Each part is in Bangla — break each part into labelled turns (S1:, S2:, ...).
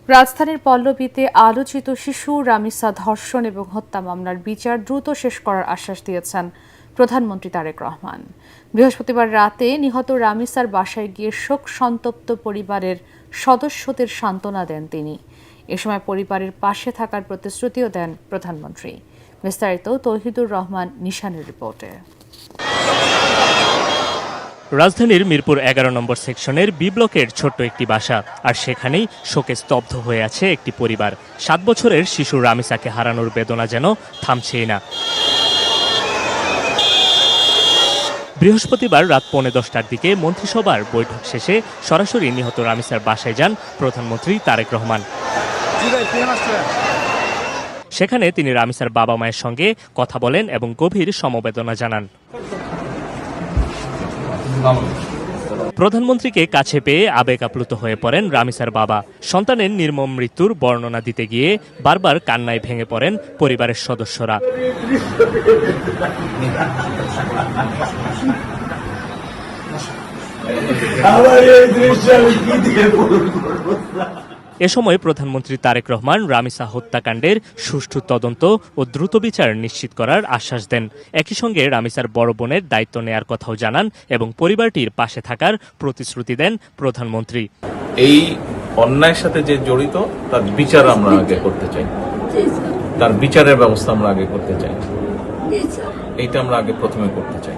S1: রাজধানীর পল্লবীতে আলোচিত শিশু রামিসা ধর্ষণ এবং হত্যা মামলার বিচার দ্রুত শেষ করার আশ্বাস দিয়েছেন প্রধানমন্ত্রী তারেক রহমান। বৃহস্পতিবার রাতে নিহত রামিসার বাসায় গিয়ে শোক সন্তপ্ত পরিবারের সদস্যদের সান্ত্বনা দেন তিনি। এ সময় পরিবারের পাশে থাকার প্রতিশ্রুতিও দেন প্রধানমন্ত্রী। বিস্তারিত তৌহিদুর রহমান নিশানের রিপোর্টে।
S2: রাজধানীর মিরপুর ১১ নম্বর সেকশনের বি ব্লকের ছোট্ট একটি বাসা, আর সেখানেই শোকে স্তব্ধ হয়ে আছে একটি পরিবার। ৭ বছরের শিশু রামিসাকে হারানোর বেদনা যেন থামছেই না। বৃহস্পতিবার রাত 10:15টার দিকে মন্ত্রিসভার বৈঠক শেষে সরাসরি নিহত রামিসার বাসায় যান প্রধানমন্ত্রী তারেক রহমান। সেখানে তিনি রামিসার বাবা মায়ের সঙ্গে কথা বলেন এবং গভীর সমবেদনা জানান। প্রধানমন্ত্রীকে কাছে পেয়ে আবেগ আপ্লুত হয়ে পড়েন রামিসার বাবা। সন্তানের নির্মম মৃত্যুর বর্ণনা দিতে গিয়ে বারবার কান্নায় ভেঙে পড়েন পরিবারের সদস্যরা। এ সময় প্রধানমন্ত্রী তারেক রহমান রামিসা হত্যাকাণ্ডের সুষ্ঠু তদন্ত ও দ্রুত বিচার নিশ্চিত করার আশ্বাস দেন। একই সঙ্গে রামিসার বড় বোনের দায়িত্ব নেয়ার কথাও জানান এবং পরিবারটির পাশে থাকার প্রতিশ্রুতি দেন প্রধানমন্ত্রী।
S3: এই অন্যায়ের সাথে যে জড়িত তার বিচার আমরা আগে করতে চাই, তার বিচারের ব্যবস্থা আমরা আগে করতে চাই, এইটা আমরা আগে প্রথমে করতে চাই।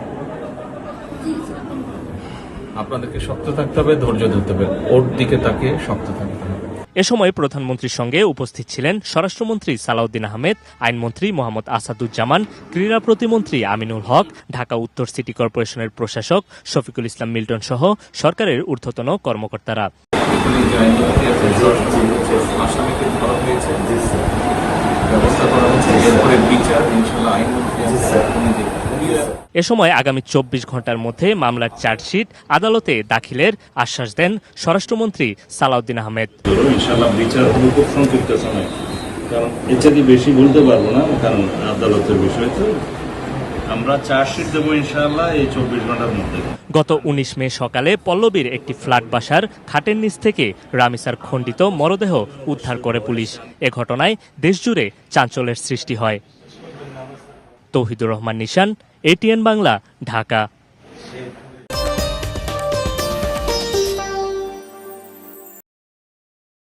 S3: আপনাদেরকে শক্ত থাকতে হবে, ধৈর্য ধরতে হবে, ওর দিকে তাকে শক্ত থাকতে হবে।
S2: এ সময় প্রধানমন্ত্রীর সঙ্গে উপস্থিত ছিলেন স্বরাষ্ট্রমন্ত্রী সালাউদ্দিন আহমেদ, আইনমন্ত্রী মোহাম্মদ আসাদুজ্জামান, ক্রীড়া প্রতিমন্ত্রী আমিনুল হক, ঢাকা উত্তর সিটি কর্পোরেশনের প্রশাসক শফিকুল ইসলাম মিল্টন সহ সরকারের ঊর্ধ্বতন কর্মকর্তারা। এ সময় আগামী ২৪ ঘন্টার মধ্যে মামলার চার্জশিট আদালতে দাখিলের আশ্বাস দেন স্বরাষ্ট্রমন্ত্রী সালাউদ্দিন আহমেদ।
S4: ইনশাআল্লাহ বিচার হলো খুব সংক্ষিপ্ত সময়, কারণ এর চেয়ে বেশি বলতে পারবো না, কারণ আদালতের বিষয় তো। আমরা চার্জশিট দেবো ইনশাআল্লাহ এই ২৪ ঘন্টার মধ্যে।
S2: গত ১৯ মে সকালে পল্লবীর একটি ফ্ল্যাট বাসার খাটের নিচ থেকে রামিসার খণ্ডিত মরদেহ উদ্ধার করে পুলিশ। এ ঘটনায় দেশজুড়ে চাঞ্চল্যের সৃষ্টি হয়। তৌহিদুর রহমান নিশান, ATN বাংলা, ঢাকা।